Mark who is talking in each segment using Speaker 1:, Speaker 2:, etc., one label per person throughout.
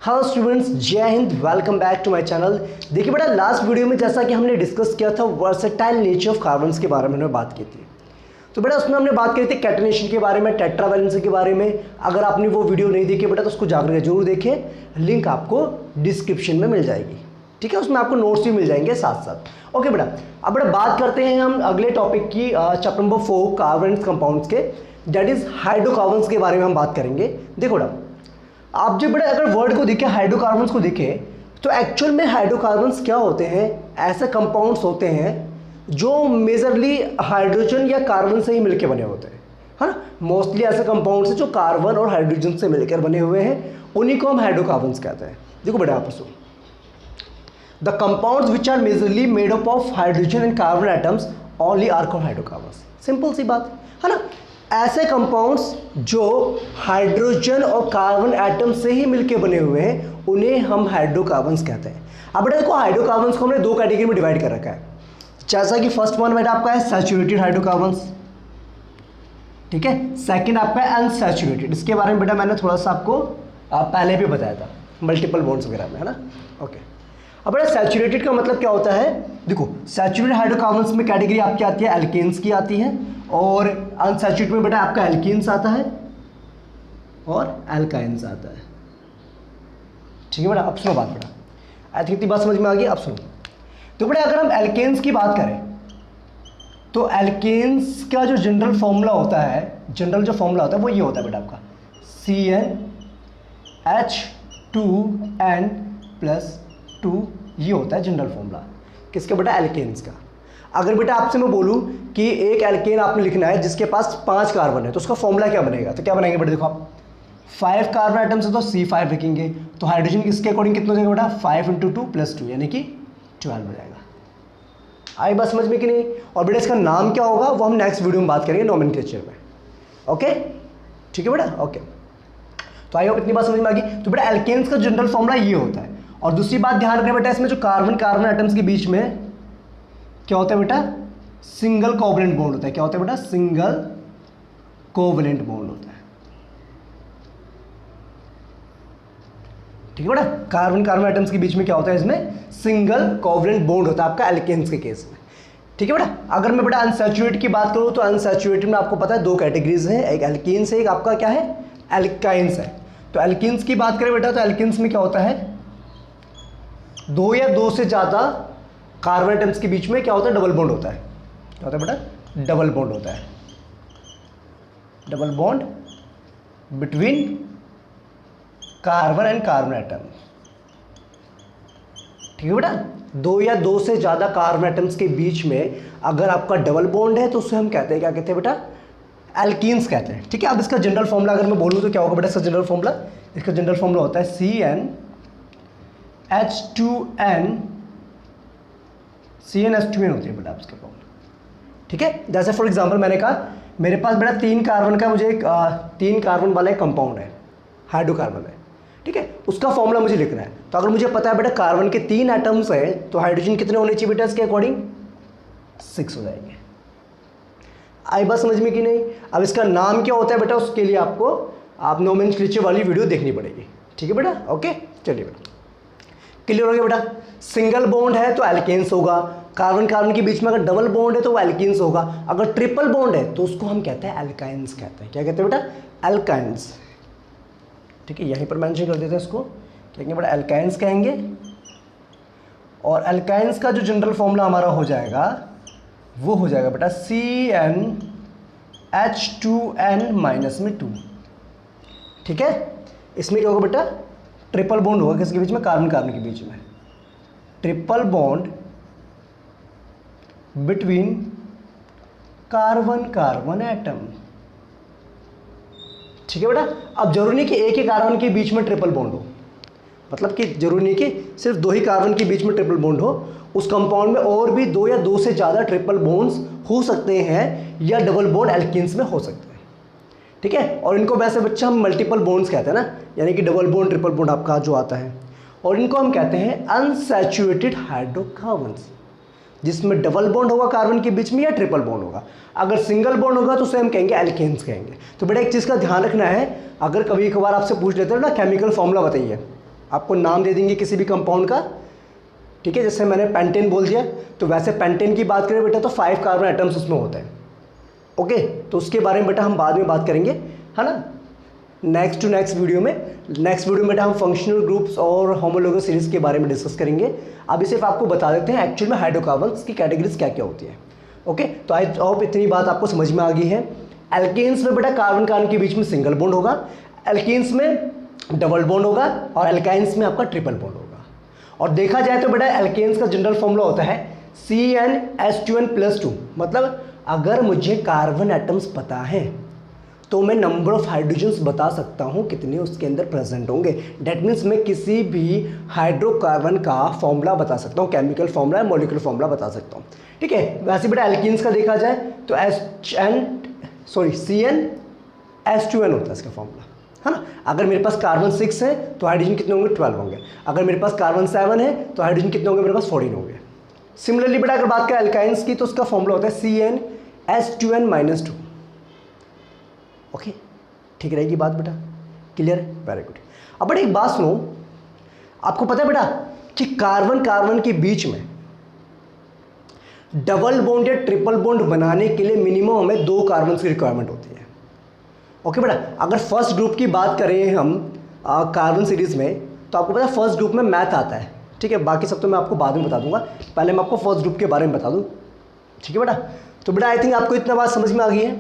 Speaker 1: Hello students, Jai Hind. Welcome back to my channel. देखिए बेटा, last video में जैसा कि हमने डिस्कस किया था वर्सेटाइल नेचर ऑफ कार्बन्स के बारे में हमने बात की थी। तो बेटा उसमें हमने बात करी थी कैटेनेशन के बारे में, टेट्रावैलेंसी के बारे में। अगर आपने वो वीडियो नहीं देखी बेटा तो उसको जाकर जरूर देखें, लिंक आपको डिस्क्रिप्शन में मिल जाएगी। ठीक है, उसमें आपको नोट्स भी मिल जाएंगे साथ साथ। ओके बेटा, अब बेटा बात करते हैं हम अगले टॉपिक की, चैप्टर नंबर 4 कार्बन कंपाउंड्स के, दैट इज हाइड्रोकार्बन्स के बारे में हम बात करेंगे। देखो बेटा, आप जब बड़े अगर वर्ड को देखें, हाइड्रोकार्बन्स को देखें, तो एक्चुअल में हाइड्रोकार्बन्स क्या होते हैं? ऐसे कंपाउंड्स होते हैं जो मेजरली हाइड्रोजन या कार्बन से ही मिलकर बने होते हैं, है ना। मोस्टली ऐसे कंपाउंड्स हैं जो कार्बन और हाइड्रोजन से मिलकर बने हुए हैं, उन्हीं को हम हाइड्रोकार्बन्स कहते हैं। देखो बेटा आप सुनो, the compounds which are majorly made up of hydrogen and carbon atoms only are called hydrocarbons. Simple सी बात है ना। ऐसे कंपाउंड्स जो हाइड्रोजन और कार्बन एटम से ही मिलके बने हुए हैं उन्हें हम हाइड्रोकार्बन्स कहते हैं। अब बेटा देखो, हाइड्रोकार्बन्स को हमने दो कैटेगरी में डिवाइड कर रखा है। जैसा कि फर्स्ट वन बेटा आपका है सैचुरेटेड हाइड्रोकार्बन्स, ठीक है। सेकंड आपका है अनसैचुरेटेड। इसके बारे में बेटा मैंने थोड़ा सा आपको पहले भी बताया था, मल्टीपल बॉन्ड्स वगैरह में, है ना। ओके, अब बेटा सैचुरेटेड का मतलब क्या होता है? देखो, सैचुरेटेड हाइड्रोकार्बन्स में कैटेगरी आपकी आती है एल्केन्स की आती है, और अनसैचुरेटेड में बेटा आपका एल्कीन्स आता है और एल्काइंस आता है। ठीक है बेटा, अब सुनो बात बेटा, आई थिंक इतनी बात समझ में आ गई। अब सुनो, तो बेटा अगर हम एल्केन्स की बात करें तो एल्केन्स का जो जनरल फॉर्मूला होता है, जनरल जो फॉर्मूला होता है वो ये होता है बेटा आपका CnH2n+2, ये होता है जनरल फॉर्मूला किसका बेटा? एल्केन्स का। अगर बेटा आपसे मैं बोलूं कि एक एल्केन आपने लिखना है जिसके पास 5 कार्बन है, तो उसका फॉर्मूला क्या बनेगा? तो क्या बनाएंगे बेटा? देखो आप 5 कार्बन एटम्स है तो C5 लिखेंगे, तो हाइड्रोजन किसके अकॉर्डिंग कितना हो जाएगा बेटा? 5 × 2 + 2 यानी कि 12 हो जाएगा। आई बात समझ में कि नहीं? और बेटा इसका नाम क्या होगा वो हम नेक्स्ट वीडियो में बात करेंगे नोमेनक्लेचर में। ओके, ठीक है बेटा। ओके, तो आई होप इतनी बात समझ में आ गई। तो बेटा एल्केन्स का जनरल फॉर्मूला ये होता है। और दूसरी बात ध्यान रखना बेटा, इसमें जो कार्बन कार्बन एटम्स के बीच में क्या होता है बेटा? सिंगल कोवलेंट बॉन्ड होता है। क्या होता है बेटा? सिंगल कोवलेंट बॉन्ड होता है। ठीक है बेटा, कार्बन कार्बन एटम्स के बीच में क्या होता है? इसमें सिंगल कोवलेंट बॉन्ड होता है आपका एल्केन्स के केस में। ठीक है बेटा, अगर मैं बेटा अनसैचुरेटेड की बात करूं तो अनसैचुरेटेड में आपको पता है दो कैटेगरीज हैं, एक एल्कीन्स है, एक आपका क्या है? एल्काइंस है। तो एल्कीन्स की बात करें बेटा तो एल्कीन्स में क्या होता है? दो या दो से ज़्यादा कार्बन एटम्स के बीच में क्या होता है? डबल बॉन्ड होता है। क्या होता है बेटा? डबल बॉन्ड होता है। Double bond between carbon and carbon atom. ठीक है बेटा, दो या दो से ज़्यादा कार्बन एटम्स के बीच में अगर आपका डबल बॉन्ड है तो उसे हम कहते हैं, क्या कहते हैं बेटा? एल्कीन्स कहते हैं। ठीक है, अब इसका जनरल फॉर्मूला अगर मैं बोलूँ तो क्या होगा बेटा? इसका जनरल फॉर्मूला होता है CnH2n होती है बेटा आपके फॉर्मूला। ठीक है, जैसे फॉर एग्जांपल मैंने कहा मेरे पास बेटा 3 कार्बन का मुझे 3 कार्बन वाला एक कंपाउंड है, हाइड्रोकार्बन है। ठीक है, उसका फॉर्मूला मुझे लिखना है। तो अगर मुझे पता है बेटा कार्बन के 3 एटम्स हैं तो हाइड्रोजन कितने होने चाहिए बेटा? इसके अकॉर्डिंग 6 हो जाएंगे। आई बात समझ में कि नहीं? अब इसका नाम क्या होता है बेटा? उसके लिए आपको आप नोमेनक्लेचर वाली वीडियो देखनी पड़ेगी। ठीक है बेटा। ओके, चलिए बेटा, क्लियर हो गया बेटा। सिंगल बॉन्ड है तो एल्केन्स होगा, कार्बन कार्बन के बीच में अगर डबल बॉन्ड है तो वो एल्कीन्स होगा, अगर ट्रिपल बॉन्ड है तो उसको हम कहते हैं एल्काइंस कहते हैं। क्या कहते हैं बेटा? एल्काइंस। ठीक है, यहीं पर मेंशन कर देते हैं इसको, कहेंगे बेटा एल्काइंस कहेंगे। और एल्काइंस का जो जनरल फॉर्मूला हमारा हो जाएगा वो हो जाएगा बेटा CnH2n-2। ठीक है, इसमें क्या होगा बेटा? ट्रिपल बॉन्ड होगा किसके बीच में? कार्बन कार्बन के बीच में। Triple bond between carbon carbon atom. ठीक है बेटा, अब जरूरी नहीं कि एक ही कार्बन के बीच में ट्रिपल बॉन्ड हो, मतलब कि जरूरी नहीं कि सिर्फ 2 ही कार्बन के बीच में ट्रिपल बॉन्ड हो। उस कंपाउंड में और भी 2 या 2 से ज़्यादा ट्रिपल बॉन्ड्स हो सकते हैं या डबल बॉन्ड एल्कीन्स में हो सकते हैं। ठीक है, और इनको वैसे बच्चा हम मल्टीपल बॉन्ड्स कहते हैं ना, यानी कि डबल बॉन्ड ट्रिपल बॉन्ड आपका जो आता है, और इनको हम कहते हैं अनसैचुरेटेड हाइड्रोकार्बन्स, जिसमें डबल बॉन्ड होगा कार्बन के बीच में या ट्रिपल बॉन्ड होगा। अगर सिंगल बॉन्ड होगा तो उसे हम कहेंगे एल्केन्स कहेंगे। तो बेटा एक चीज़ का ध्यान रखना है, अगर कभी कभार आपसे पूछ लेते हैं ना केमिकल फॉर्मूला बताइए, आपको नाम दे देंगे किसी भी कंपाउंड का, ठीक है। जैसे मैंने पेंटेन बोल दिया, तो वैसे पेंटेन की बात करें बेटा तो 5 कार्बन एटम्स उसमें होते हैं, ओके। तो उसके बारे में बेटा हम बाद में बात करेंगे, है ना, नेक्स्ट वीडियो में। नेक्स्ट वीडियो में बेटा हम फंक्शनल ग्रुप्स और होमोलोगस सीरीज के बारे में डिस्कस करेंगे। अभी सिर्फ आपको बता देते हैं एक्चुअल में हाइड्रोकार्बन्स की कैटेगरीज क्या क्या होती है, ओके। तो आई होप इतनी बात आपको समझ में आ गई है। एल्केन्स में बेटा कार्बन कार्बन के बीच में सिंगल बॉन्ड होगा, एल्केन्स में डबल बॉन्ड होगा और एल्काइंस में आपका ट्रिपल बॉन्ड होगा। और देखा जाए तो बेटा एल्केन्स का जनरल फॉर्मूला होता है CnH2n+2। मतलब अगर मुझे कार्बन एटम्स पता है तो मैं नंबर ऑफ हाइड्रोजन्स बता सकता हूँ कितने उसके अंदर प्रेजेंट होंगे। डेट मीन्स मैं किसी भी हाइड्रोकार्बन का फॉर्मूला बता सकता हूँ, केमिकल फॉर्मूला या मॉलिक्यूलर फॉर्मूला बता सकता हूँ, ठीक है। वैसे बेटा एल्कीन्स का देखा जाए तो CnH2n होता है इसका फॉर्मूला, है ना। अगर मेरे पास कार्बन 6 है तो हाइड्रोजन कितने होंगे, 12 होंगे। अगर मेरे पास कार्बन 7 है तो हाइड्रोजन कितने होंगे, मेरे पास 14 होंगे। सिमिलरली बेटा अगर बात करें एल्काइंस की तो उसका फॉर्मूला होता है CnH2n-2, ओके। ठीक रहेगी बात बेटा, क्लियर है, वेरी गुड। अब बेटा एक बात सुनो, आपको पता है बेटा कि कार्बन कार्बन के बीच में डबल बॉन्ड या ट्रिपल बॉन्ड बनाने के लिए मिनिमम हमें 2 कार्बन की रिक्वायरमेंट होती है, ओके बेटा। अगर फर्स्ट ग्रुप की बात करें हम कार्बन सीरीज में, तो आपको पता है फर्स्ट ग्रुप में मैथ आता है, ठीक है। बाकी सब तो मैं आपको बाद में बता दूंगा, पहले मैं आपको फर्स्ट ग्रुप के बारे में बता दूं, ठीक है बेटा। तो बेटा आई थिंक आपको इतना बात समझ में आ गई है,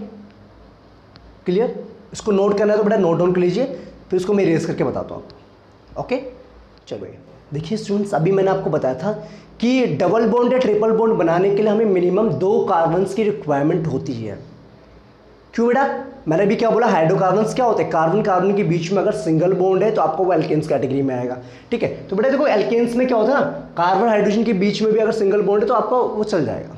Speaker 1: क्लियर। इसको नोट करना है तो बेटा नोट डाउन कर लीजिए, फिर इसको मैं इरेज करके बताता हूँ आपको, ओके। चलो देखिए स्टूडेंट्स, अभी मैंने आपको बताया था कि डबल बॉन्ड या ट्रिपल बॉन्ड बनाने के लिए हमें मिनिमम 2 कार्बन्स की रिक्वायरमेंट होती है। क्यों बेटा, मैंने भी क्या बोला, हाइड्रोकार्बन्स क्या होते हैं, कार्बन कार्बन के बीच में अगर सिंगल बॉन्ड है तो आपको वो एल्केन्स कैटेगरी में आएगा, ठीक है। तो बेटा देखो एल्केन्स में क्या होता है ना, कार्बन हाइड्रोजन के बीच में भी अगर सिंगल बॉन्ड है तो आपका वो चल जाएगा।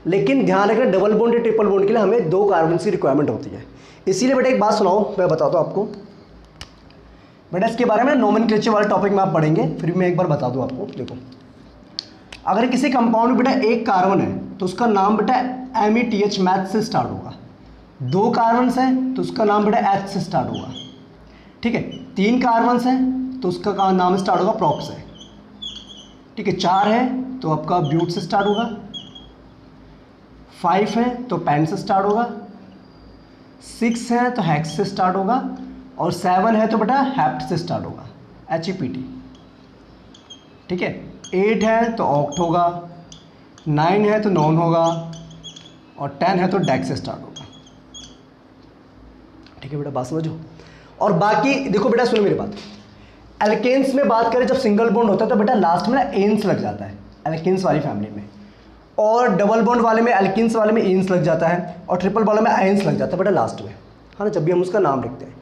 Speaker 1: लेकिन ध्यान रखना डबल बॉन्ड या ट्रिपल बॉन्ड के लिए हमें 2 कार्बन की रिक्वायरमेंट होती है। इसीलिए बेटा एक बात सुनाओ, मैं बताता हूँ आपको बेटा, इसके बारे में नोमेनक्लेचर वाले टॉपिक में आप पढ़ेंगे, फिर मैं एक बार बता दूँ आपको। देखो अगर किसी कंपाउंड में बेटा 1 कार्बन है तो उसका नाम बेटा METH मैथ से स्टार्ट होगा, 2 कार्बन है तो उसका नाम बेटा H से स्टार्ट होगा, ठीक है। 3 कार्बन है तो उसका नाम स्टार्ट होगा प्रॉप से, ठीक है। 4 है तो आपका ब्यूट से स्टार्ट होगा, 5 है तो पेन से स्टार्ट होगा, 6 है तो हेक्स से स्टार्ट होगा, और 7 है तो बेटा हेप्ट से स्टार्ट होगा, HEPT, ठीक है। 8 है तो ऑक्ट होगा, 9 है तो नॉन होगा, और 10 है तो डेक्स से स्टार्ट होगा, ठीक है बेटा, बात समझो। और बाकी देखो बेटा, सुनो मेरी बात, एल्केन्स में बात करें जब सिंगल बॉन्ड होता है तो बेटा लास्ट में ना एन्स लग जाता है एल्केन्स वाली फैमिली में, और डबल बॉन्ड वाले में एल्केन्स वाले में एन्स लग जाता है, और ट्रिपल वाले में आयंस लग जाता है बेटा लास्ट में, है ना, जब भी हम उसका नाम लिखते हैं।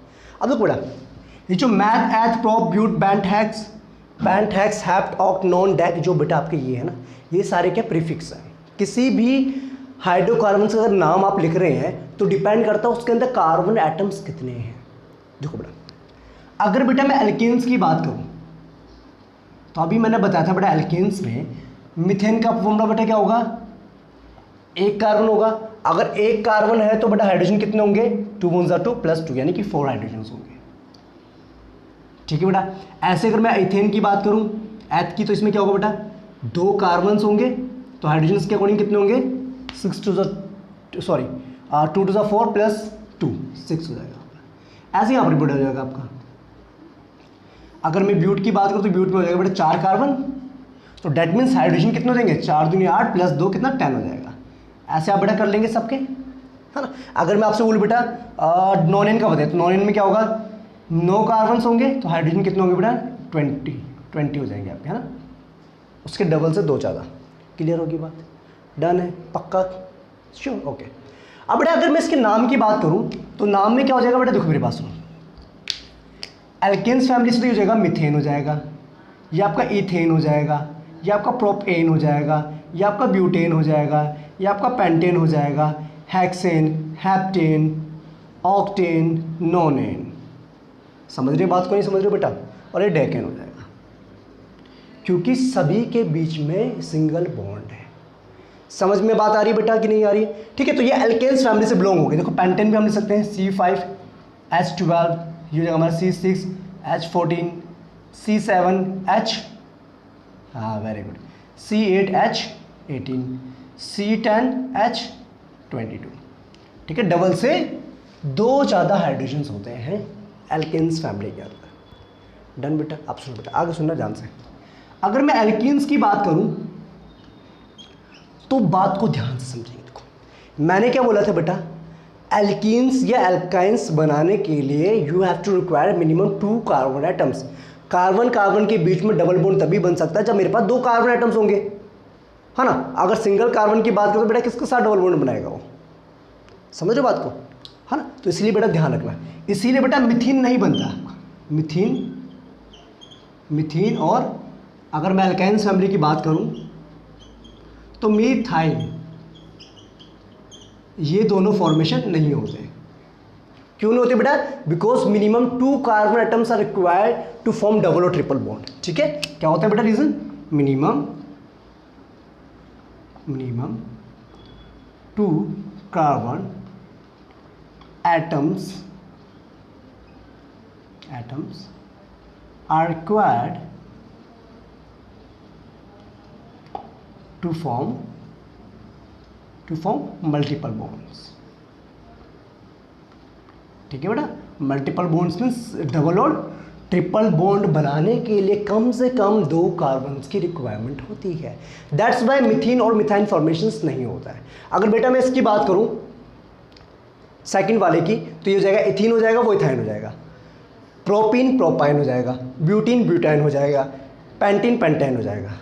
Speaker 1: अब देखो बेटा, ये जो meth eth prop but pent hex hept oct non dec, जो बेटा आपके ये है ना, ये सारे क्या प्रीफिक्स हैं। किसी भी हाइड्रोकार्बन का अगर नाम आप लिख रहे हैं तो डिपेंड करता है उसके अंदर कार्बन एटम्स कितने हैं। देखो बेटा, अगर बेटा मैं एल्केन्स की बात करूं तो अभी मैंने बताया था बेटा एल्केन्स में मीथेन का फॉर्मूला बेटा क्या होगा, 1 कार्बन होगा। अगर 1 कार्बन है तो बेटा हाइड्रोजन कितने होंगे, 2 × 2 + 2 यानी कि 4 हाइड्रोजन होंगे, ठीक है बेटा। ऐसे अगर मैं इथेन की बात करूं, एथ की, तो इसमें क्या होगा बेटा, 2 कार्बन होंगे तो हाइड्रोजन के अकॉर्डिंग कितने होंगे, 2 × 4 + 2 6 हो जाएगा। ऐसे यहाँ पर रिपोर्ट हो जाएगा आपका। अगर मैं ब्यूट की बात करूँ तो ब्यूट में हो जाएगा बेटा 4 कार्बन, तो डेट मीन्स हाइड्रोजन कितने हो जाएंगे, 4 दूनी 8 + 2 कितना 10 हो जाएगा। ऐसे आप बेटा कर लेंगे सबके, है ना। अगर मैं आपसे बोलूँ बेटा नॉन एन का बताए तो नॉन एन में क्या होगा, 9 कार्बन होंगे तो हाइड्रोजन कितने होंगे बेटा 20 हो जाएंगे आपके, है ना। उसके डबल से 2 ज़्यादा, क्लियर होगी बात, डन है, पक्का, श्योर, ओके। अब बेटा अगर मैं इसके नाम की बात करूं तो नाम में क्या हो जाएगा बेटा, देखो मेरे पास सुनो, एल्केन्स फैमिली से तो हो जाएगा मीथेन हो जाएगा, ये आपका इथेन हो जाएगा, ये आपका प्रोपेन हो जाएगा, ये आपका ब्यूटेन हो जाएगा, ये आपका पेंटेन हो जाएगा, हेक्सेन, हेप्टेन, ऑक्टेन, नोनेन। समझ रहे बात को, नहीं समझ रहे बेटा, और ये डेकेन हो जाएगा, क्योंकि सभी के बीच में सिंगल बॉन्ड है। समझ में बात आ रही है बेटा कि नहीं आ रही है, ठीक है। तो ये एल्केन्स फैमिली से बिलोंग हो गए। देखो पेंटेन भी हम लिख सकते हैं C5H12, ये हो जाएगा हमारा C6H14, C7H, हाँ वेरी गुड, C8H18, C10H22। ठीक है, डबल से दो ज़्यादा हाइड्रोजन्स होते हैं एल्केन्स फैमिली के अंदर। डन बेटा, आप सुनो बेटा, आगे सुनना ध्यान से। अगर मैं एल्कीन्स की बात करूं तो बात को ध्यान से समझेंगे। देखो मैंने क्या बोला था बेटा, एल्कीन्स या एल्काइंस बनाने के लिए you have to require minimum 2 carbon atoms. Carbon carbon के बीच में डबल बॉन्ड तभी बन सकता है जब मेरे पास 2 कार्बन एटम्स होंगे, है ना। अगर सिंगल कार्बन की बात करें तो बेटा किसके साथ डबल बॉन्ड बनाएगा वो, समझो बात को, है ना। तो इसलिए बेटा ध्यान रखना, इसीलिए बेटा मिथीन नहीं बनता, मिथीन और अगर मैं एल्काइंस फैमिली की बात करूं तो मीथाइल, ये दोनों फॉर्मेशन नहीं होते। क्यों नहीं होते बेटा? Because minimum 2 carbon atoms are required to form double और ट्रिपल बॉन्ड। ठीक है, क्या होता है बेटा reason? Minimum 2 carbon atoms are required to form multiple bonds। ठीक है बेटा, मल्टीपल बॉन्ड्स मीन्स डबल और ट्रिपल बॉन्ड बनाने के लिए कम से कम 2 कार्बन्स की रिक्वायरमेंट होती है। दैट्स वाई मिथीन और मिथाइन फॉर्मेशंस नहीं होता है। अगर बेटा मैं इसकी बात करूं सेकंड वाले की, तो ये हो जाएगा इथीन हो जाएगा, वो इथाइन हो जाएगा, प्रोपीन प्रोपाइन हो जाएगा, ब्यूटीन ब्यूटाइन हो जाएगा, पेंटीन पेंटाइन हो जाएगा।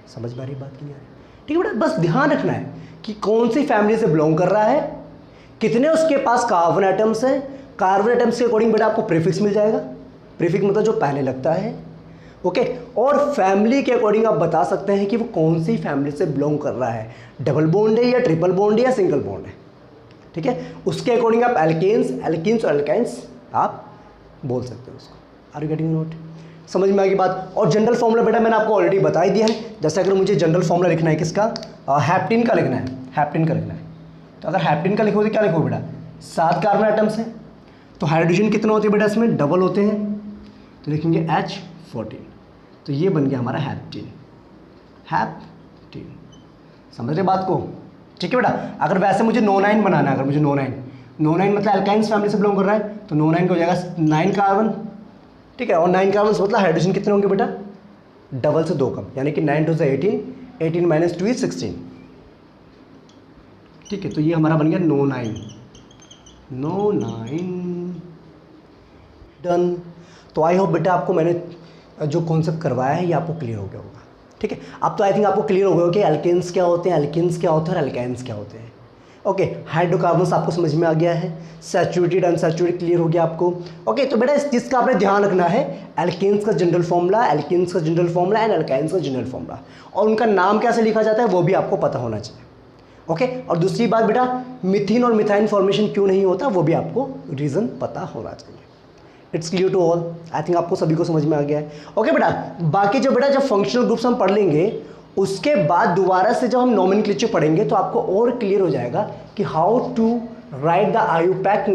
Speaker 1: समझ में आ रही बात की नहीं आ रही? ठीक है बेटा, बस ध्यान रखना है कि कौन सी फैमिली से बिलोंग कर रहा है, कितने उसके पास कार्बन एटम्स हैं। कार्बन एटम्स के अकॉर्डिंग बेटा आपको प्रीफिक्स मिल जाएगा, प्रीफिक्स मतलब जो पहले लगता है, ओके। और फैमिली के अकॉर्डिंग आप बता सकते हैं कि वो कौन सी फैमिली से बिलोंग कर रहा है, डबल बॉन्ड है या ट्रिपल बॉन्ड है या सिंगल बॉन्ड है। ठीक है, उसके अकॉर्डिंग आप एल्कीन्स और एल्काइंस आप बोल सकते हो उसको। Are you getting note? समझ में आ गई बात? और जनरल फॉर्मूला बेटा मैंने आपको ऑलरेडी बता ही दिया है। जैसे अगर मुझे जनरल फॉर्मूला लिखना है किसका, हैप्टिन का लिखना है, तो अगर हैप्टिन का लिखोगे क्या लिखोगे बेटा, 7 कार्बन आइटम्स हैं, तो हाइड्रोजन कितने होते हैं बेटा इसमें, डबल होते हैं, तो लिखेंगे H14, तो ये बन गया हमारा हैप्टिन। समझ रहे बात को? ठीक है बेटा, अगर वैसे मुझे नोनाइन बनाना है, अगर मुझे नोनाइन मतलब अल्काइंस फैमिली से बिलोंग कर रहा है, तो नोनाइन का हो जाएगा 9 कार्बन। ठीक है, और 9 कार्बन मतलब हाइड्रोजन कितने होंगे बेटा, डबल से 2 कम, यानी कि 9 2 से 18, 18 - 2 is 16। ठीक है, तो ये हमारा बन गया नोनाइन डन। तो आई होप बेटा आपको मैंने जो कॉन्सेप्ट करवाया है ये आपको क्लियर हो गया होगा। ठीक है, अब तो आई थिंक आपको क्लियर हो गया कि एल्केन्स क्या होते हैं, एल्किन्स क्या होते हैं और एल्काइंस क्या होते हैं। ओके, हाइड्रोकार्बन्स आपको समझ में आ गया है, सैचुरेटेड अनसैचुरेटेड क्लियर हो गया आपको। ओके, तो बेटा इस चीज़ का आपने ध्यान रखना है, एल्केन्स का जनरल फॉर्मूला, एल्किन्स का जनरल फॉर्मूला एंड एल्काइंस का जनरल फॉर्मूला, और उनका नाम कैसे लिखा जाता है वो भी आपको पता होना चाहिए। ओके, और दूसरी बात बेटा, मिथीन और मिथाइन फॉर्मेशन क्यों नहीं होता वो भी आपको रीज़न पता होना चाहिए। It's clear to all, I think आपको सभी को समझ में आ गया है। ओके बेटा, बाकी जो बेटा जब फंक्शनल ग्रुप्स हम पढ़ लेंगे उसके बाद दोबारा से जब हम नोमेनक्लेचर पढ़ेंगे तो आपको और क्लियर हो जाएगा कि how to write the IUPAC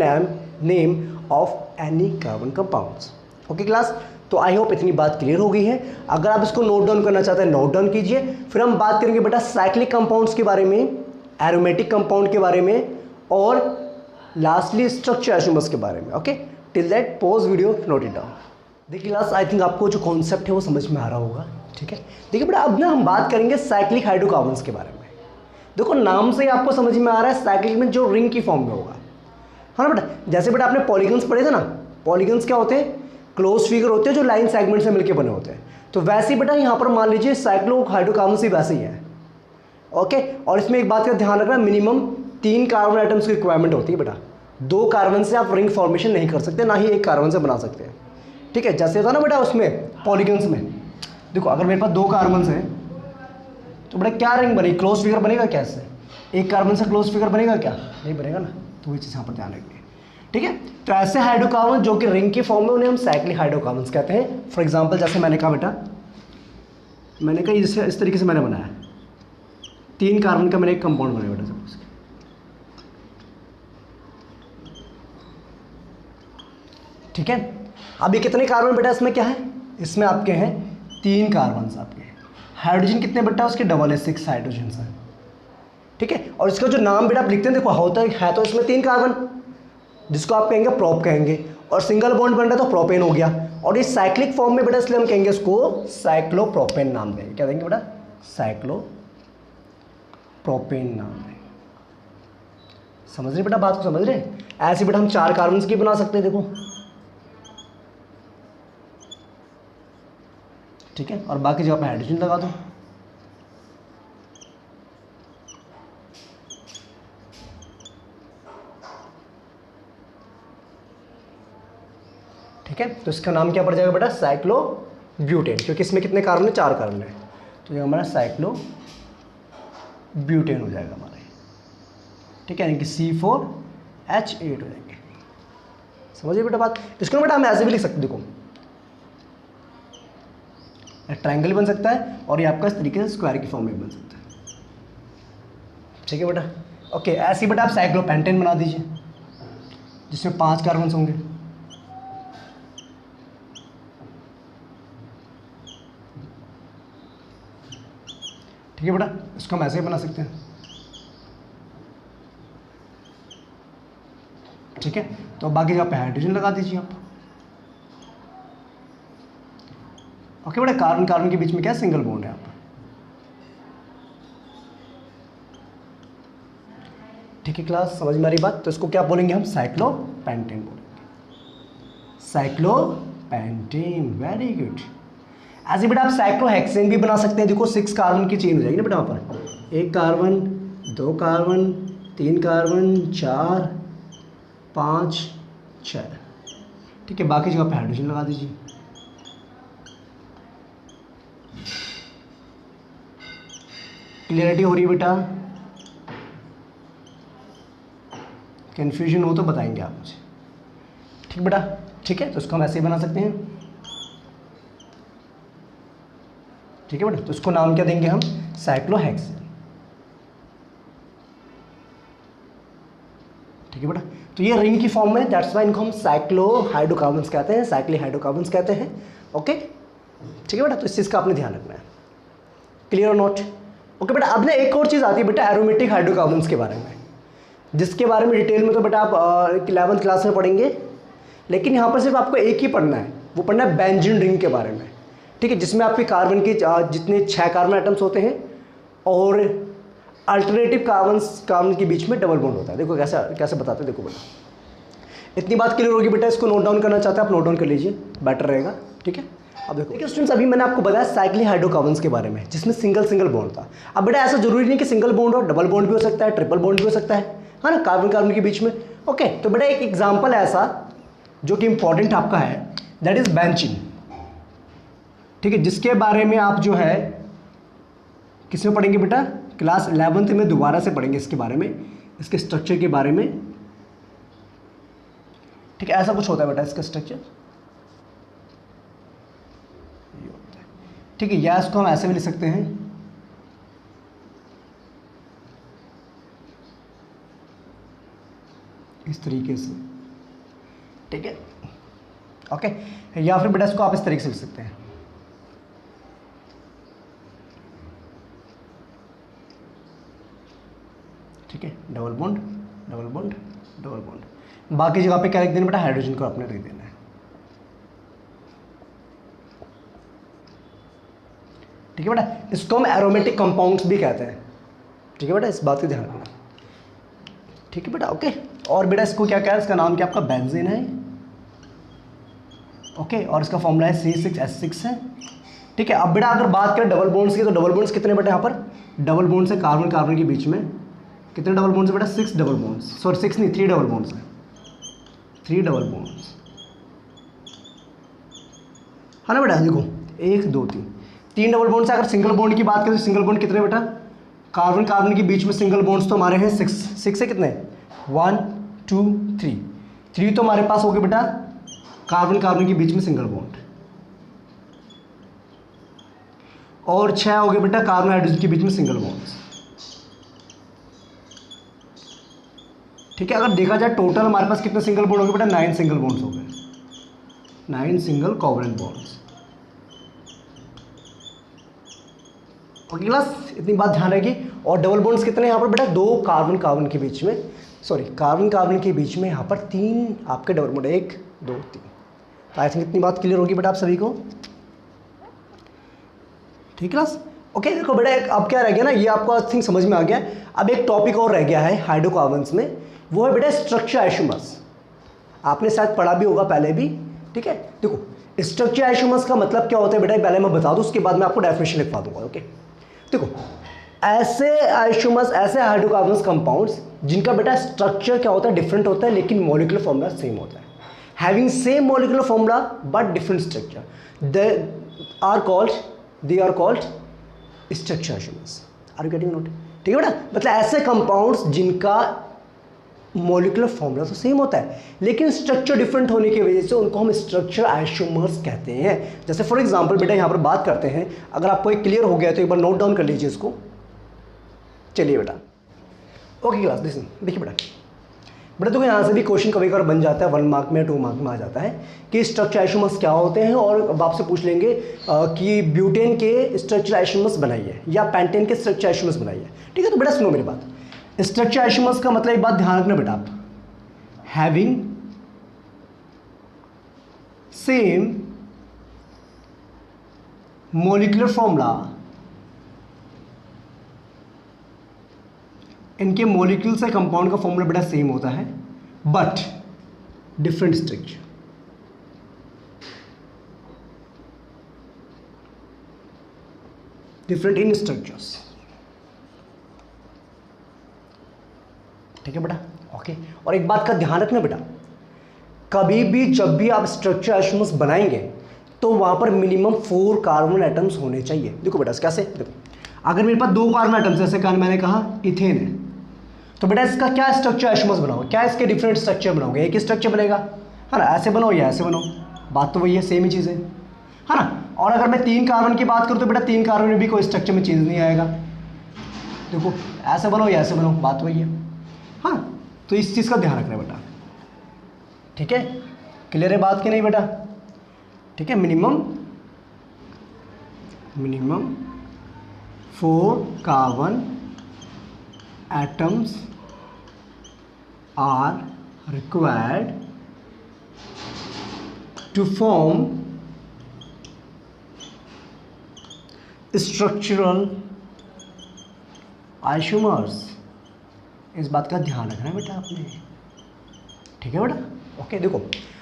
Speaker 1: name of any carbon compounds. Okay class, तो आई होप इतनी बात क्लियर हो गई है। अगर आप इसको नोट डाउन करना चाहते हैं नोट डाउन कीजिए। फिर हम बात करेंगे बेटा साइक्लिक कंपाउंड्स के बारे में, एरोमेटिक कंपाउंड के बारे में, और लास्टली स्ट्रक्चर आइसोमर्स के बारे में। Okay, till that pause video, note it down. देखिए क्लास, आई थिंक आपको जो कॉन्सेप्ट है वो समझ में आ रहा होगा। ठीक है, देखिए बेटा अब ना हम बात करेंगे साइक्लिक हाइड्रोकार्बन्स के बारे में। देखो नाम से ही आपको समझ में आ रहा है साइक्लिक में जो रिंग की फॉर्म में होगा, हाँ ना बेटा। जैसे बेटा आपने पॉलीगन्स पढ़े थे ना, पॉलीगन्स क्या होते हैं, क्लोज फिगर होते हैं जो लाइन सेगमेंट से मिलकर बने होते हैं। तो वैसे ही बेटा यहाँ पर मान लीजिए साइक्लो हाइड्रोकार्बन्स ही वैसे ही है। ओके, और इसमें एक बात का ध्यान रखना, मिनिमम 3 कार्बन आइटम्स की रिक्वायरमेंट होती है बेटा। 2 कार्बन से आप रिंग फॉर्मेशन नहीं कर सकते, ना ही 1 कार्बन से बना सकते हैं। ठीक है, जैसे होता ना बेटा उसमें पॉलीगन्स में, देखो अगर मेरे पास 2 कार्बन हैं तो बेटा क्या रिंग बनेगी, क्लोज फिगर बनेगा क्या इससे? 1 कार्बन से क्लोज फिगर बनेगा क्या? नहीं बनेगा ना। तो वही चीज़ यहाँ पर ध्यान रखिए। ठीक है, तो ऐसे हाइड्रोकार्बन जो कि रिंग की फॉर्म में उन्हें हम साइक्लिक हाइड्रोकार्बन्स कहते हैं। फॉर एग्जाम्पल जैसे मैंने कहा बेटा, मैंने कहा इस तरीके से मैंने बनाया 3 कार्बन का मैंने एक कंपाउंड बनाया बेटा सपोज। ठीक है, अब ये कितने कार्बन बेटा इसमें क्या है, इसमें आपके हैं 3 कार्बन्स आपके। हाइड्रोजन कितने बेटा उसके डबल है, 6 हाइड्रोजन है, ठीक है। और इसका जो नाम बेटा आप लिखते हैं देखो, होता है तो इसमें 3 कार्बन, जिसको आप कहेंगे प्रोप कहेंगे, और सिंगल बॉन्ड बन रहा है तो प्रोपेन हो गया। और इस साइक्लिक फॉर्म में बेटा इसलिए हम कहेंगे इसको साइक्लोप्रोपेन नाम देंगे। क्या देंगे बेटा? साइक्लोप्रोपेन नाम देंगे। समझ रहे बेटा बात को? समझ रहे? ऐसे बेटा हम 4 कार्बन की बना सकते हैं देखो, ठीक है। और बाकी जगह पे हाइड्रोजन लगा दो, ठीक है। तो इसका नाम क्या पड़ जाएगा बेटा? साइक्लोब्यूटेन, क्योंकि इसमें कितने कार्बन है? 4 कार्बन है, तो ये हमारा साइक्लोब्यूटेन हो जाएगा हमारा, ठीक है, यानी कि C4H8 हो जाएंगे। समझिए बेटा बात? इसको बेटा हम ऐसे भी लिख सकते, देखो ट्रायंगल बन सकता है और ये आपका इस तरीके से स्क्वायर की फॉर्म में बन सकता है, ठीक है बेटा। ओके, ऐसे ही बेटा आप साइक्लोपेंटेन बना दीजिए जिसमें 5 कार्बन होंगे, ठीक है बेटा। इसको हम ऐसे ही बना सकते हैं, ठीक है। तो बाकी जगह पे हाइड्रोजन लगा दीजिए आप। ओके बेटा, कार्बन कार्बन के बीच में क्या सिंगल बॉन्ड है आप, ठीक है क्लास, समझ में आ रही बात? तो इसको क्या बोलेंगे हम? साइक्लोपेंटेन बोलेंगे, साइक्लोपेंटेन, वेरी गुड। ऐसे बेटा आप साइक्लोहेक्सेन भी बना सकते हैं, देखो 6 कार्बन की चेन हो जाएगी ना बेटा, वहाँ पर 1 कार्बन, 2 कार्बन, 3 कार्बन, 4, 5, 6, ठीक है। बाकी जगह पे हाइड्रोजन लगा दीजिए, क्लियरिटी हो रही है बेटा? कन्फ्यूजन हो तो बताएंगे आप मुझे, ठीक बेटा, ठीक है। तो इसको हम ऐसे ही बना सकते हैं, ठीक है बेटा। तो इसको नाम क्या देंगे हम? साइक्लोहेक्सेन, ठीक है बेटा। तो ये रिंग की फॉर्म में, दैट्स वाई इनको हम साइक्लो हाइड्रोकार्बन्स कहते हैं, साइक्लिक हाइड्रोकार्बन्स कहते हैं, ओके, ठीक है बेटा। तो इस चीज़ का आपने ध्यान रखना है, क्लियर और नॉट? ओके बेटा। अब ना एक और चीज़ आती है बेटा एरोमेटिक हाइड्रोकार्बन्स के बारे में, जिसके बारे में डिटेल में तो बेटा आप 11th क्लास में पढ़ेंगे, लेकिन यहाँ पर सिर्फ आपको एक ही पढ़ना है, वो पढ़ना है बेंजीन रिंग के बारे में, ठीक है, जिसमें आपके कार्बन के जितने 6 कार्बन आइटम्स होते हैं और अल्टरनेटिव कार्बन के बीच में डबल बॉन्ड होता है। देखो कैसे कैसे बताते हैं, देखो बेटा, इतनी बात क्लियर होगी बेटा। इसको नोट डाउन करना चाहते हैं आप, नोट डाउन कर लीजिए, बेटर रहेगा, ठीक है। अब देखो देखिए स्टूडेंट्स, अभी मैंने आपको बताया साइक्लिक हाइड्रोकार्बन्स के बारे में, जिसमें सिंगल बॉन्ड था। अब बेटा ऐसा जरूरी नहीं कि सिंगल बॉन्ड हो, डबल बॉन्ड भी हो सकता है, ट्रिपल बॉन्ड भी हो सकता है ना, कार्बन कार्बन के बीच में। ओके, तो बेटा एक एग्जाम्पल ऐसा जो कि इंपॉर्टेंट आपका है, दैट इज बेंजीन, ठीक है, जिसके बारे में आप जो है किसमें पढ़ेंगे बेटा? क्लास 11th में दोबारा से पढ़ेंगे इसके बारे में, इसके स्ट्रक्चर के बारे में, ठीक है। ऐसा कुछ होता है बेटा इसका स्ट्रक्चर, ठीक है। या इसको हम ऐसे भी लिख सकते हैं, इस तरीके से, ठीक है, ओके। या फिर बेटा इसको आप इस तरीके से लिख सकते हैं, ठीक है, double bond double bond double bond. बाकी जगह पे क्या लिख देना बेटा? हाइड्रोजन को आपने लिख देना है, ठीक है बेटा। इसको हम एरोमेटिक कंपाउंड्स भी कहते हैं, ठीक है बेटा, इस बात का ध्यान रखना, ठीक है बेटा, ओके। और बेटा इसको क्या कह है? इसका नाम क्या आपका? बेंजीन है, ओके, और इसका फॉर्मूला है C6H6 है, ठीक है। अब बेटा अगर बात करें डबल बॉन्ड्स की, तो डबल बॉन्ड्स कितने बेटा यहाँ पर? डबल बॉन्ड से कार्बन कार्बन के बीच में कितने डबल बॉन्ड्स है बेटा? 6 डबल बॉन्ड्स, सॉरी 6 नहीं, 3 डबल बॉन्ड्स हैं, 3 डबल बॉन्ड्स, है ना बेटा? देखो 1 2 3 डबल बॉन्ड्स है। अगर सिंगल बॉन्ड की बात करें तो सिंगल बॉन्ड कितने बेटा? कार्बन कार्बन के बीच में सिंगल बॉन्ड्स तो हमारे हैं 6 से कितने? 1 2 3 तो हमारे पास हो गए बेटा कार्बन कार्बन के बीच में सिंगल बॉन्ड, और 6 हो गए बेटा कार्बन हाइड्रोजन के बीच में सिंगल बॉन्ड्स, ठीक है। अगर देखा जाए टोटल हमारे पास कितने सिंगल बॉन्ड हो गए बेटा? 9 सिंगल बॉन्ड्स हो गए, 9 single covalent bonds, okay class, इतनी बात ध्यान रहेगी। और डबल बॉन्ड्स कितने यहाँ पर बेटा, 2 कार्बन कार्बन के बीच में, सॉरी कार्बन कार्बन के बीच में यहाँ पर 3 आपके डबल बॉन्ड, 1 2 3। तो आई थिंक इतनी बात क्लियर होगी बेटा आप सभी को, ठीक क्लास। ओके देखो बेटा अब क्या रह गया ना, ये आपको आई थिंक समझ में आ गया। अब एक टॉपिक और रह गया है हाइड्रोकार्बन्स में, वो है बेटा स्ट्रक्चर आइसोमर्स। आपने शायद पढ़ा भी होगा पहले भी, ठीक है। देखो स्ट्रक्चर आइसोमर्स का मतलब क्या होता है बेटा, पहले मैं बता दूं, उसके बाद मैं आपको डेफिनेशन लिखवा दूंगा। ओके देखो ऐसे आइसोमर्स, ऐसे हाइड्रोकार्बन्स कंपाउंड्स जिनका बेटा स्ट्रक्चर क्या होता है, डिफरेंट होता है, लेकिन मॉलिक्यूलर फॉर्मूला सेम होता है। Having same molecular formula but different structure, they are called structure isomers. Are you getting note? ठीक है बेटा, मतलब ऐसे कंपाउंड्स जिनका मॉलिक्यूलर फॉर्मूला तो सेम होता है लेकिन स्ट्रक्चर डिफरेंट होने की वजह से उनको हम स्ट्रक्चर आइसोमर्स कहते हैं। जैसे फॉर एग्जांपल बेटा यहाँ पर बात करते हैं, अगर आपको एक क्लियर हो गया तो एक बार नोट डाउन कर लीजिए इसको। चलिए बेटा, ओके क्लास लिसन, देखिए बेटा देखो यहाँ से भी क्वेश्चन कभी कभार बन जाता है, 1 मार्क में 2 मार्क में आ जाता है कि स्ट्रक्चर आइसोमर्स क्या होते हैं, और अब आपसे पूछ लेंगे कि ब्यूटेन के स्ट्रक्चर आइसोमर्स बनाइए या पेंटेन के स्ट्रक्चर आइसोमर्स बनाइए। ठीक है, तो बेटा सुनो मेरी बात, स्ट्रक्चर आइसोमर्स का मतलब एक बात ध्यान रखना बेटा आप, हैविंग सेम मॉलिक्यूलर फॉर्मूला, इनके मॉलिक्यूल से कंपाउंड का फॉर्मूला बेटा सेम होता है but different structure. Different in structures, ठीक है बेटा। ओके, और एक बात का ध्यान रखना बेटा, कभी भी जब भी आप स्ट्रक्चर आइसोमर्स बनाएंगे तो वहां पर मिनिमम 4 कार्बन एटम्स होने चाहिए। देखो बेटा कैसे, देखो अगर मेरे पास 2 कार्बन एटम्स, जैसे कारण मैंने कहा इथेन है, तो बेटा इसका क्या स्ट्रक्चर आइसोमर्स बनाओगे, क्या इसके डिफरेंट स्ट्रक्चर बनाओगे, एक ही स्ट्रक्चर बनेगा, है ना, ऐसे बनाओ या ऐसे बनाओ, बात तो वही है, सेम ही चीज़ है ना। और अगर मैं 3 कार्बन की बात करूँ तो बेटा 3 कार्बन में भी कोई स्ट्रक्चर में चेंज नहीं आएगा। देखो ऐसे बनाओ या ऐसे बनाओ, बात वही है, हाँ। तो इस चीज़ का ध्यान रखना बेटा, ठीक है, क्लियर है बात कि नहीं बेटा? ठीक है, minimum 4 carbon atoms are required to form structural isomers। इस बात का ध्यान रखना है बेटा आपने, ठीक है बेटा। ओके देखो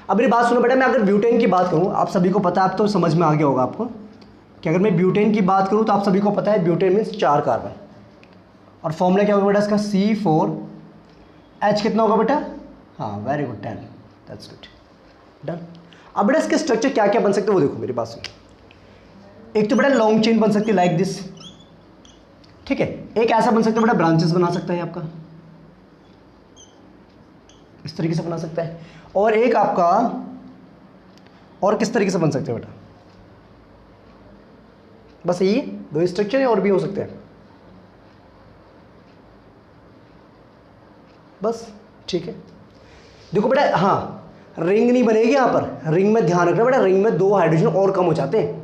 Speaker 1: अब मेरी बात सुनो बेटा, मैं अगर ब्यूटेन की बात करूं, आप सभी को पता है, आप तो समझ में आ गया होगा आपको कि अगर मैं ब्यूटेन की बात करूं तो आप सभी को पता है ब्यूटेन मीन्स 4 कार्बन, और फॉर्मूला क्या होगा बेटा इसका, C4H कितना होगा बेटा, हाँ very good 10, that's good, done. अब बेटा इसके स्ट्रक्चर क्या क्या बन सकते हैं वो देखो मेरी बात सुनो। एक तो बेटा लॉन्ग चेन बन सकती है लाइक दिस, ठीक है, एक ऐसा बन सकता है बेटा ब्रांचेस बना सकता है आपका, इस तरीके से बना सकता है, और एक आपका और किस तरीके से बन सकते हैं बेटा, बस यही 2 स्ट्रक्चर है, और भी हो सकते हैं, बस ठीक है। देखो बेटा हाँ, रिंग नहीं बनेगी यहाँ पर, रिंग में ध्यान रखना बेटा, रिंग में 2 हाइड्रोजन और कम हो जाते हैं,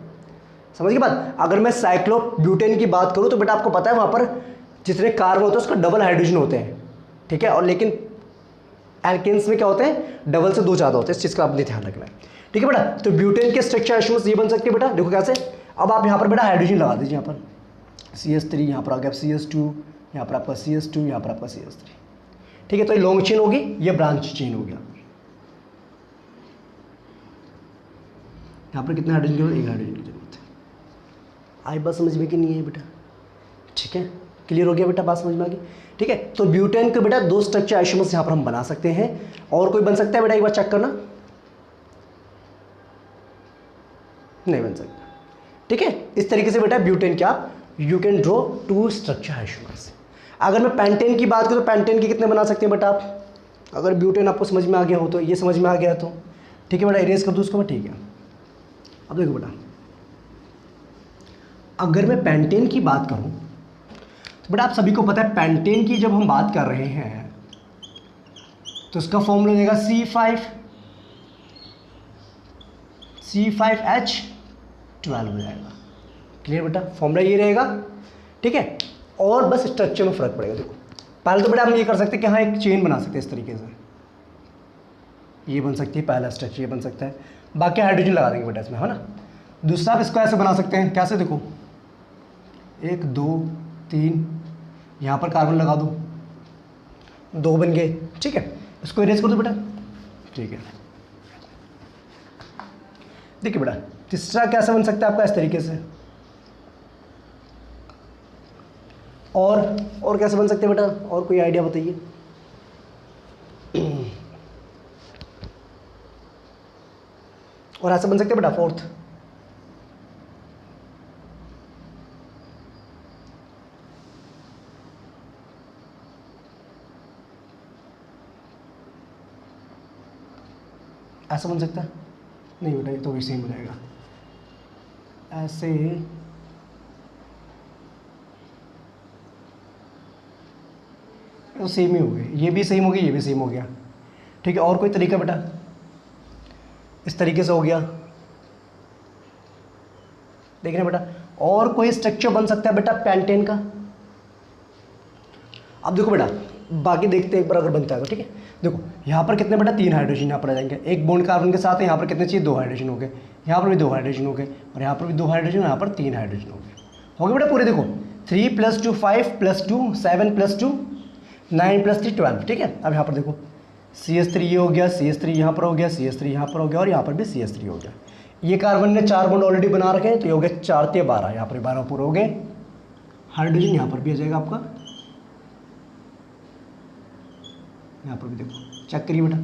Speaker 1: समझ गए बात। अगर मैं साइक्लोब्यूटेन की बात करूँ तो बेटा आपको पता है वहाँ पर जितने कार्बन होते हैं उसका डबल हाइड्रोजन होते हैं, ठीक है, और लेकिन एल्केन्स में क्या होते हैं, डबल से 2 ज़्यादा होते हैं, इस चीज़ का आपने ध्यान रखना है, ठीक है बेटा। तो ब्यूटेन के स्ट्रक्चर आइसोमर्स ये बन सकते हैं बेटा, देखो कैसे। अब आप यहाँ पर बेटा हाइड्रोजन लगा दीजिए, यहाँ पर CH3, यहाँ पर आ गया CH2, यहाँ पर आपका CH2, यहाँ पर आपका CH3, ठीक है। तो ये लॉन्ग चेन होगी, ये ब्रांच चेन हो गया। यहाँ पर कितने हाइड्रोजन की जरूरत, 1 हाइड्रोजन की जरूरत है। आई बात समझ में कि नहीं है बेटा, ठीक है, क्लियर हो गया बेटा, बात समझ में आ गई, ठीक है। तो ब्यूटेन के बेटा 2 स्ट्रक्चर आइसोमर्स यहाँ पर हम बना सकते हैं, और कोई बन सकता है बेटा, एक बार चेक करना, नहीं बन सकता, ठीक है। इस तरीके से बेटा ब्यूटेन क्या, you can draw 2 structure isomers. अगर मैं पेंटेन की बात करूँ तो पेंटेन की कितने बना सकते हैं बेटा आप, अगर ब्यूटेन आपको समझ में आ गया हो तो, ये समझ में आ गया तो ठीक है बेटा, इरेज कर दूँ उसको मैं, ठीक है। अब देखो बेटा, अगर मैं पेंटेन की बात करूँ तो बेटा आप सभी को पता है पेंटेन की जब हम बात कर रहे हैं तो उसका फॉर्मूला देगा C5H12 हो जाएगा, क्लियर बेटा, फॉर्मूला ये रहेगा, ठीक है। और बस स्ट्रक्चर में फ़र्क पड़ेगा। देखो पहले तो बेटा हम ये कर सकते हैं कि हाँ एक चेन बना सकते हैं इस तरीके से, ये बन सकती है पहला स्ट्रक्चर, ये बन सकता है, बाकी हाइड्रोजन लगा देंगे बेटा इसमें, है ना। दूसरा आप इसको ऐसे बना सकते हैं, कैसे, देखो 1 2 3, यहाँ पर कार्बन लगा दो, 2 बन गए, ठीक है। इसको इरेज कर दो बेटा, ठीक है। देखिए बेटा तीसरा कैसे बन सकता है आपका, इस तरीके से। और कैसे बन सकते हैं बेटा, और कोई आइडिया बताइए। और ऐसे बन सकते हैं बेटा फोर्थ, ऐसा बन सकता है, नहीं बेटा ये तो भी सेम हो जाएगा, ऐसे तो सेम ही हो गए, ये भी सेम हो गया, ये भी सेम हो गया, ठीक है। और कोई तरीका बेटा, इस तरीके से हो गया, देख रहे हैं बेटा। और कोई स्ट्रक्चर बन सकता है बेटा पेंटेन का। अब देखो बेटा बाकी देखते हैं एक बार अगर बनता है तो, ठीक है। देखो यहाँ पर कितने बेटा 3 हाइड्रोजन यहाँ पर आ जाएंगे, एक बॉन्ड कार्बन के साथ है, यहाँ पर कितने चाहिए 2 हाइड्रोजन हो गए, यहाँ पर भी 2 हाइड्रोजन हो गए, और यहाँ पर भी 2 हाइड्रोजन, यहाँ पर 3 हाइड्रोजन हो गए बेटा पूरे। देखो 3 + 2 5 + 2 7 + 2 9 + 3 12, ठीक है। अब यहाँ पर देखो CH3 ये हो गया, CH3 यहाँ पर हो गया, CH3 यहाँ पर हो गया, और यहाँ पर भी CH3 हो गया। ये कार्बन ने 4 बॉन्ड ऑलरेडी बना रखे हैं, तो ये हो गया 4 × 12, यहाँ पर 12 पूरे हो गए। हाइड्रोजन यहाँ पर भी आ जाएगा आपका, यहाँ पर भी देखो चेक करिए बेटा,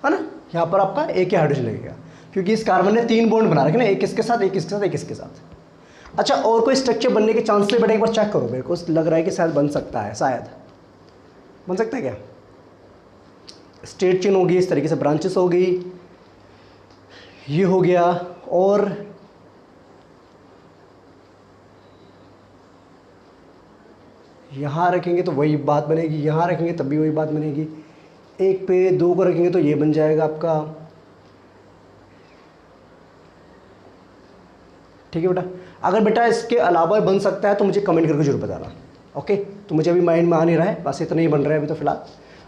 Speaker 1: है ना। यहाँ पर आपका एक ही हाइड्रोजन लगेगा, क्योंकि इस कार्बन ने 3 बॉन्ड बना रखे ना, एक इसके साथ, एक इसके साथ, एक इसके साथ। अच्छा और कोई स्ट्रक्चर बनने के चांस है बेटा, एक बार चेक करो, मेरे को लग रहा है कि शायद बन सकता है, शायद बन सकता है क्या। स्ट्रेट चेन होगी, इस तरीके से ब्रांचेस हो गई, ये हो गया, और यहाँ रखेंगे तो वही बात बनेगी, यहाँ रखेंगे तब भी वही बात बनेगी, 1 पे 2 को रखेंगे तो ये बन जाएगा आपका, ठीक है बेटा। अगर बेटा इसके अलावा बन सकता है तो मुझे कमेंट करके जरूर बताना, ओके। तो मुझे अभी माइंड में आ नहीं रहा है, बस इतना ही बन रहा है अभी तो फिलहाल,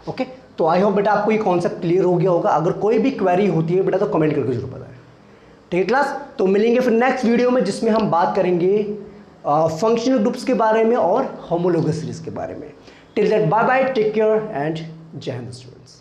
Speaker 1: ओके। तो आई होप बेटा आपको ये कॉन्सेप्ट क्लियर हो गया होगा। अगर कोई भी क्वेरी होती है बेटा तो कमेंट करके जरूर बताएं, ठीक है क्लास। तो मिलेंगे फिर नेक्स्ट वीडियो में, जिसमें हम बात करेंगे फंक्शनल ग्रुप्स के बारे में और होमोलोगस सीरीज के बारे में। Till that bye bye, take care and Jai Hind students.